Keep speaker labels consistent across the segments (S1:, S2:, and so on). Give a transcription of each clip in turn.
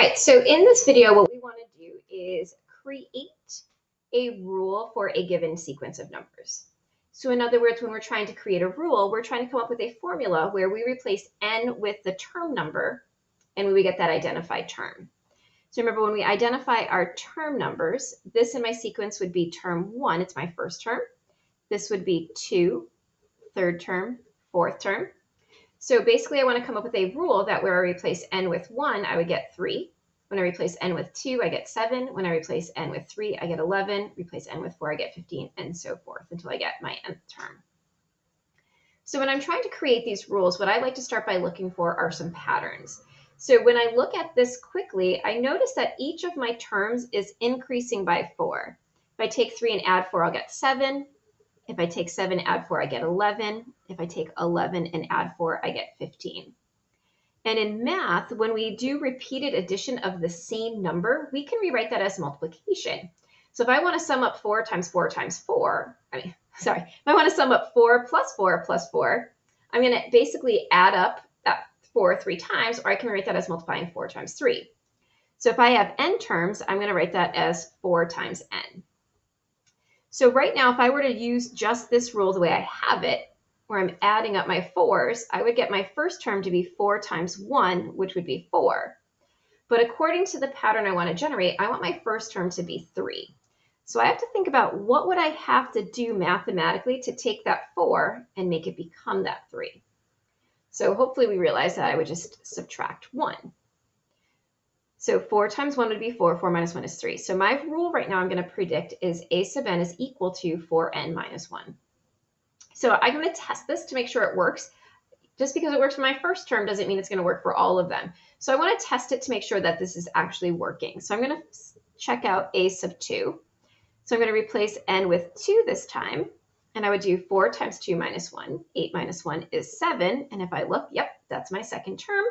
S1: right, so in this video, what we want to do is create a rule for a given sequence of numbers. So in other words, when we're trying to create a rule, we're trying to come up with a formula where we replace n with the term number, and we get that identified term. So remember, when we identify our term numbers, this in my sequence would be term 1, it's my first term. This would be 2, third term, fourth term. So basically, I want to come up with a rule that where I replace n with 1, I would get 3. When I replace n with 2, I get 7. When I replace n with 3, I get 11. Replace n with 4, I get 15, and so forth until I get my nth term. So when I'm trying to create these rules, what I like to start by looking for are some patterns. So when I look at this quickly, I notice that each of my terms is increasing by 4. If I take 3 and add 4, I'll get 7. If I take 7, add 4, I get 11. If I take 11 and add 4, I get 15. And in math, when we do repeated addition of the same number, we can rewrite that as multiplication. So if I want to sum up 4 times 4 times 4, if I want to sum up 4 plus 4 plus 4, I'm going to basically add up that 4 3 times, or I can write that as multiplying 4 times 3. So if I have n terms, I'm going to write that as 4 times n. So right now, if I were to use just this rule the way I have it, where I'm adding up my 4s, I would get my first term to be 4 times 1, which would be 4. But according to the pattern I want to generate, I want my first term to be 3. So I have to think about what would I have to do mathematically to take that 4 and make it become that 3. So hopefully we realize that I would just subtract 1. So 4 times 1 would be 4. 4 minus 1 is 3. So my rule right now I'm going to predict is a sub n is equal to 4n minus 1. So I'm going to test this to make sure it works. Just because it works for my first term doesn't mean it's going to work for all of them. So I want to test it to make sure that this is actually working. So I'm going to check out a sub 2. So I'm going to replace n with 2 this time. And I would do 4 times 2 minus 1. 8 minus 1 is 7. And if I look, yep, that's my second term.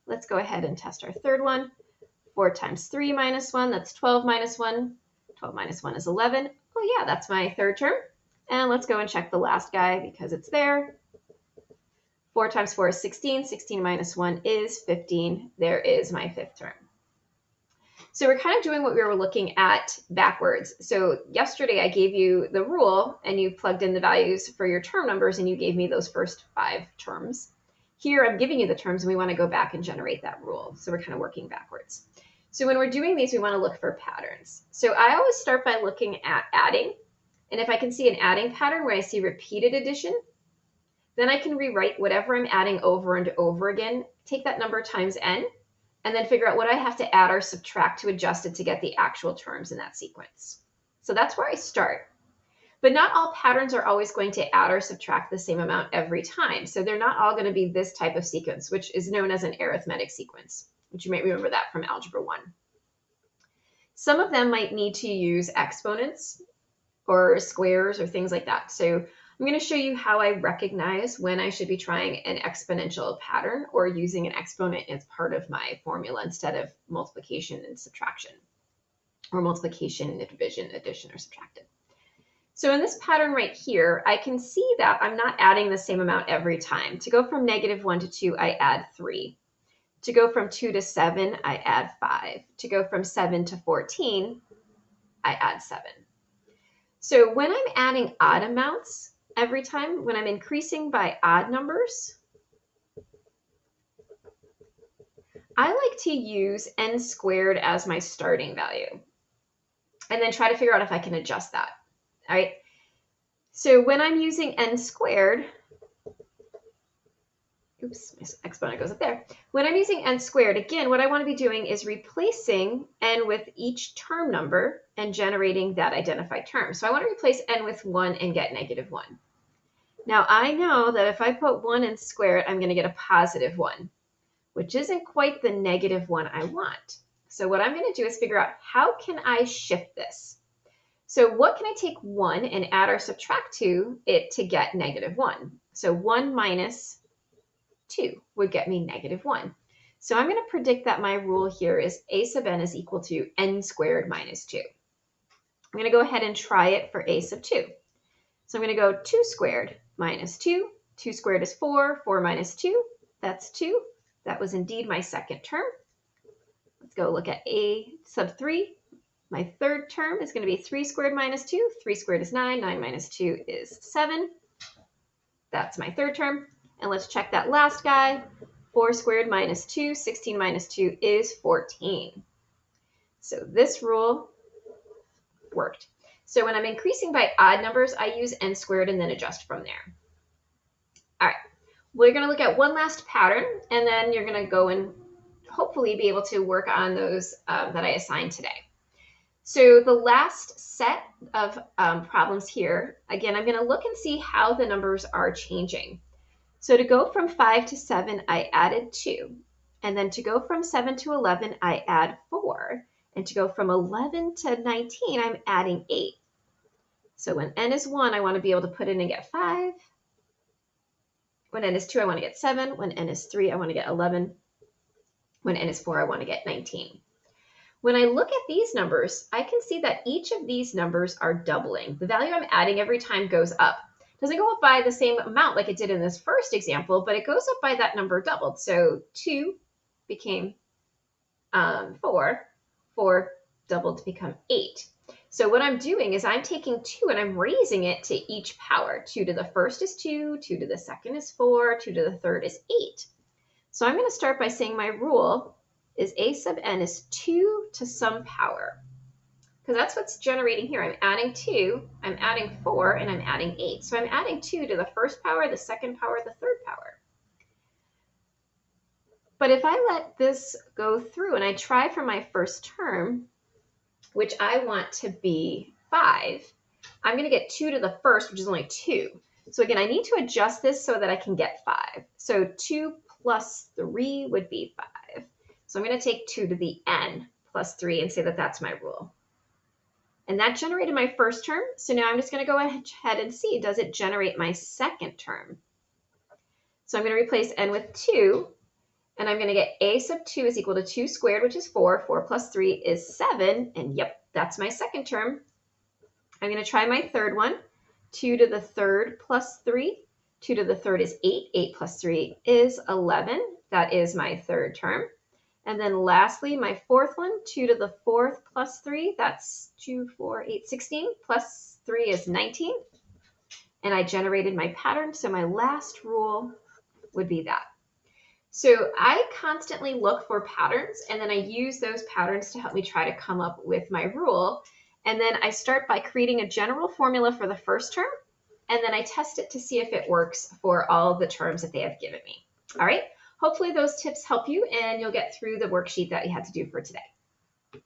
S1: Let's go ahead and test our third one. 4 times 3 minus 1, that's 12 minus 1. 12 minus 1 is 11. Oh yeah, that's my third term. And let's go and check the last guy because it's there. 4 times 4 is 16. 16 minus 1 is 15. There is my fifth term. So we're kind of doing what we were looking at backwards. So yesterday I gave you the rule and you plugged in the values for your term numbers and you gave me those first 5 terms. Here I'm giving you the terms and we want to go back and generate that rule. So we're kind of working backwards. So when we're doing these, we want to look for patterns. So I always start by looking at adding. And if I can see an adding pattern where I see repeated addition, then I can rewrite whatever I'm adding over and over again, take that number times n, and then figure out what I have to add or subtract to adjust it to get the actual terms in that sequence. So that's where I start. But not all patterns are always going to add or subtract the same amount every time. So they're not all going to be this type of sequence, which is known as an arithmetic sequence, which you might remember that from Algebra 1. Some of them might need to use exponents or squares or things like that. So I'm going to show you how I recognize when I should be trying an exponential pattern or using an exponent as part of my formula instead of multiplication and subtraction, or multiplication and division, addition, or subtraction. So in this pattern right here, I can see that I'm not adding the same amount every time. To go from -1 to 2, I add 3. To go from 2 to 7, I add 5. To go from 7 to 14, I add 7. So when I'm adding odd amounts every time, when I'm increasing by odd numbers, I like to use n squared as my starting value and then try to figure out if I can adjust that. All right. So when I'm using n squared, oops, my exponent goes up there. When I'm using n squared, again, what I want to be doing is replacing n with each term number and generating that identified term. So I want to replace n with 1 and get -1. Now I know that if I put 1 and square it, I'm going to get a +1, which isn't quite the -1 I want. So what I'm going to do is figure out how can I shift this? So what can I take 1 and add or subtract to it to get -1? So 1 minus 2 would get me -1. So I'm going to predict that my rule here is a sub n is equal to n squared minus 2. I'm going to go ahead and try it for a sub 2. So I'm going to go 2 squared minus 2. 2 squared is 4. 4 minus 2, that's 2. That was indeed my second term. Let's go look at a sub 3. My third term is going to be 3 squared minus 2. 3 squared is 9. 9 minus 2 is 7. That's my third term. And let's check that last guy. 4 squared minus 2. 16 minus 2 is 14. So this rule worked. So when I'm increasing by odd numbers, I use n squared and then adjust from there. All right, we're going to look at one last pattern, and then you're going to go and hopefully be able to work on those that I assigned today. So the last set of problems here, again, I'm going to look and see how the numbers are changing. So to go from 5 to 7, I added 2. And then to go from 7 to 11, I add 4. And to go from 11 to 19, I'm adding 8. So when n is 1, I want to be able to put in and get 5. When n is 2, I want to get 7. When n is 3, I want to get 11. When n is 4, I want to get 19. When I look at these numbers, I can see that each of these numbers are doubling. The value I'm adding every time goes up. It doesn't go up by the same amount like it did in this first example, but it goes up by that number doubled. So 2 became 4. 4 doubled to become 8. So what I'm doing is I'm taking 2 and I'm raising it to each power. 2 to the first is 2, 2 to the second is 4, 2 to the third is 8. So I'm going to start by saying my rule is a sub n is 2 to some power. Because that's what's generating here. I'm adding 2, I'm adding 4, and I'm adding 8. So I'm adding 2 to the first power, the second power, the third power. But if I let this go through and I try for my first term, which I want to be 5, I'm going to get 2 to the first, which is only 2. So again, I need to adjust this so that I can get 5. So 2 plus 3 would be 5. So I'm going to take 2 to the n plus 3 and say that that's my rule. And that generated my first term. So now I'm just going to go ahead and see, does it generate my second term? So I'm going to replace n with 2. And I'm going to get a sub 2 is equal to 2 squared, which is 4. 4 plus 3 is 7. And yep, that's my second term. I'm going to try my third one. 2 to the third plus 3. 2 to the third is 8. 8 plus 3 is 11. That is my third term. And then lastly, my fourth one, 2 to the fourth plus 3. That's 2, 4, 8, 16. Plus 3 is 19. And I generated my pattern. So my last rule would be that. So I constantly look for patterns, and then I use those patterns to help me try to come up with my rule. And then I start by creating a general formula for the first term, and then I test it to see if it works for all the terms that they have given me. All right, hopefully those tips help you, and you'll get through the worksheet that you had to do for today.